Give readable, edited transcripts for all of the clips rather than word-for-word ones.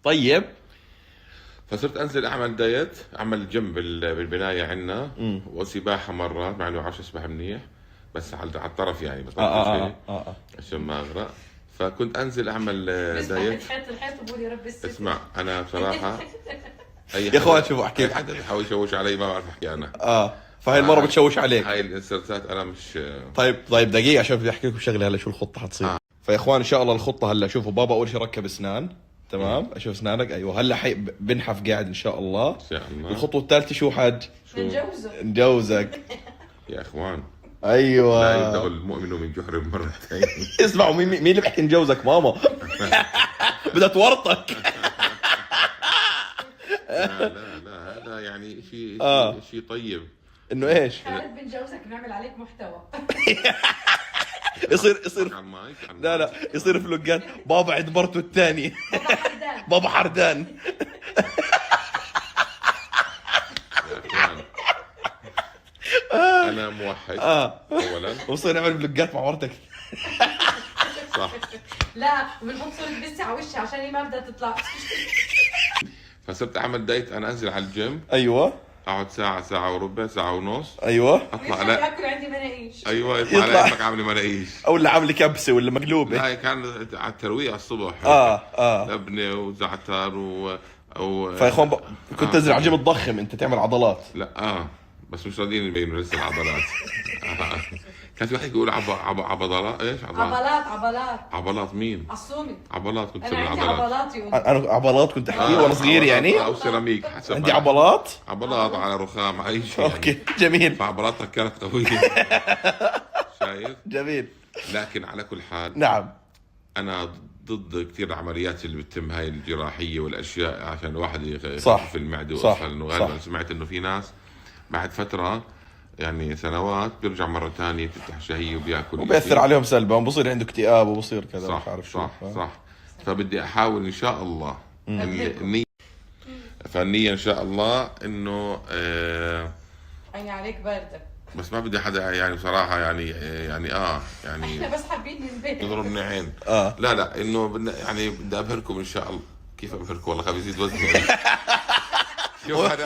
طيب. فصرت انزل اعمل دايت، اعمل جيم بالبنايه عندنا، وسباحه مرات مع انه عارف اسبح منيح، بس على الطرف يعني بطلع شيء عشان ما اغرق. فكنت انزل اعمل دايت. الحيط وبقول يا رب الست. اسمع انا بصراحه يا اخوان شوفوا احكي اي حدا بيحاول يشوش علي ما بعرف احكي انا. فهي المره بتشوش عليك. هاي الانسرتات انا مش. طيب دقيقه عشان بدي احكي لكم شغله هلا شو الخطه حتصير. فيا اخوان ان شاء الله الخطه هلا شوفوا بابا اول شيء ركب اسنان، تمام؟ اشوف اسنانك، ايوه هلا بنحف قاعد ان شاء الله. ان شاء الله. الخطوه الثالثه شو حاج؟ نجوزك يا اخوان ايوه. لا يبدأ المؤمن من جحر مرتين. اسمعوا مين اللي بيحكي نجوزك؟ ماما بدها تورطك. لا هذا يعني شيء طيب. انه ايش؟ خالد بنجوزك بنعمل عليك محتوى. يصير على المايك. لا يصير فلوقات بابا عند مرته الثاني. بابا حردان. يا اخوان انا موحد اولا، وصير نعمل فلوقات مع مرتك. صح. لا وبنحط صورة بيسي على وشي عشان هي ما بدها تطلع. فصرت اعمل دايت، انا انزل على الجيم، ايوه اقعد ساعه وربع، ساعه ونص، ايوه اطلع لا لا ياكل عندي مناقيش. ايوه يطلع يطلع. لك عامل مناقيش او اللي عامله كبسه ولا مقلوبه. لا كان على الترويع الصبح. لبنه وزعتر فيا اخوان كنت تنزل على الجيم تضخم انت تعمل عضلات. لا بس مش راضيين يبينوا لسه العضلات. كان في واحد يقول عضلات ايش؟ عضلات مين؟ عصومي. عضلات كنت انا اسوي عندي عضلات. عضلات يقول. انا عضلات كنت احكي وانا صغير يعني. او سيراميك حسب. عندي عضلات على رخام اي شيء. اوكي جميل. فعضلاتك كانت قويه. شايف؟ جميل. لكن على كل حال نعم انا ضد كثير العمليات اللي بتتم هاي الجراحيه والاشياء عشان الواحد يخفف المعده. صح انه غالبا سمعت انه في ناس بعد فتره يعني سنوات بيرجع مره ثانيه تفتح شهيه وبياكل وبيأثر عليهم سلبا وبصير عنده اكتئاب وبصير كذا صح مش عارف شو. صح. فبدي احاول ان شاء الله النية، فالنية ان شاء الله انه عيني عليك باردة. بس ما بدي حدا يعني بصراحه يعني احنا بس حابين ننبهر. يضربني عين. لا انه يعني بدي ابهركم ان شاء الله. كيف ابهركم؟ والله خايف يزيد وزني.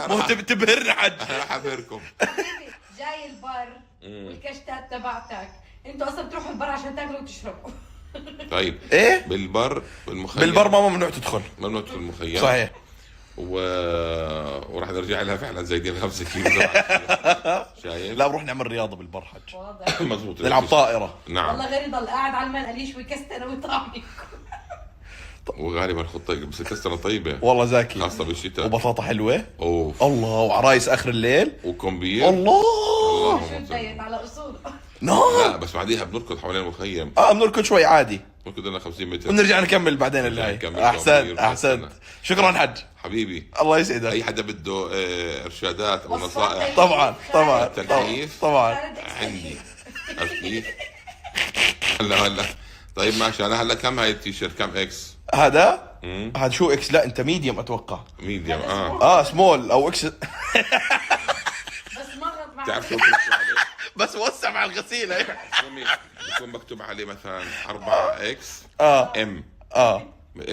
مو تبهرنا حد. انا راح ابهركم. جاي البر والكشتات تبعتك، انتوا اصلا بتروحوا البر عشان تاكلوا وتشربوا. طيب ايه بالبر بالبر ماما ممنوع تدخل. ممنوع تدخل المخيم صحيح. وراح نرجع لها فعلا زايدين 5 كيلو. شايف؟ لا بروح نعمل رياضه بالبر حج. واضح. مضبوط. نلعب طائره. نعم. والله غير يضل قاعد على المنقليش ويكست انا وطعمي. وغالبا الخطه بس الكستره طيبه والله زاكي، خاصه بالشتاء. وبطاطا حلوه. اوف الله، وعرايس اخر الليل. وكمبير. الله شو بدايت على اصوله. لا بس بعديها بنركض حوالين المخيم. بنركض شوي عادي، بنركض لنا 50 متر ونرجع نكمل بعدين الهاي. احسنت شكرا حج. حبيبي الله يسعدك. اي حدا بده ارشادات او نصائح طبعا تكييف طبعا عندي. عرفت كيف؟ هلا طيب ماشي. انا هلا كم هاي التيشيرت؟ كم اكس؟ هذا شو اكس؟ لا انت ميديوم اتوقع. ميديوم. سمول او اكس. بس مرت معي. تعرف شو بكتب عليه؟ بس وسع مع الغسيل. بيكون مكتوب عليه مثلا 4 اكس ام.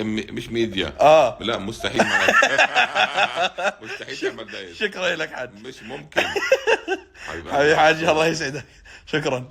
مش ميديا. لا مستحيل. مستحيل تعمل دايت. شكرا لك حاج. مش ممكن. حبيبي حاجي الله يسعدك. شكرا.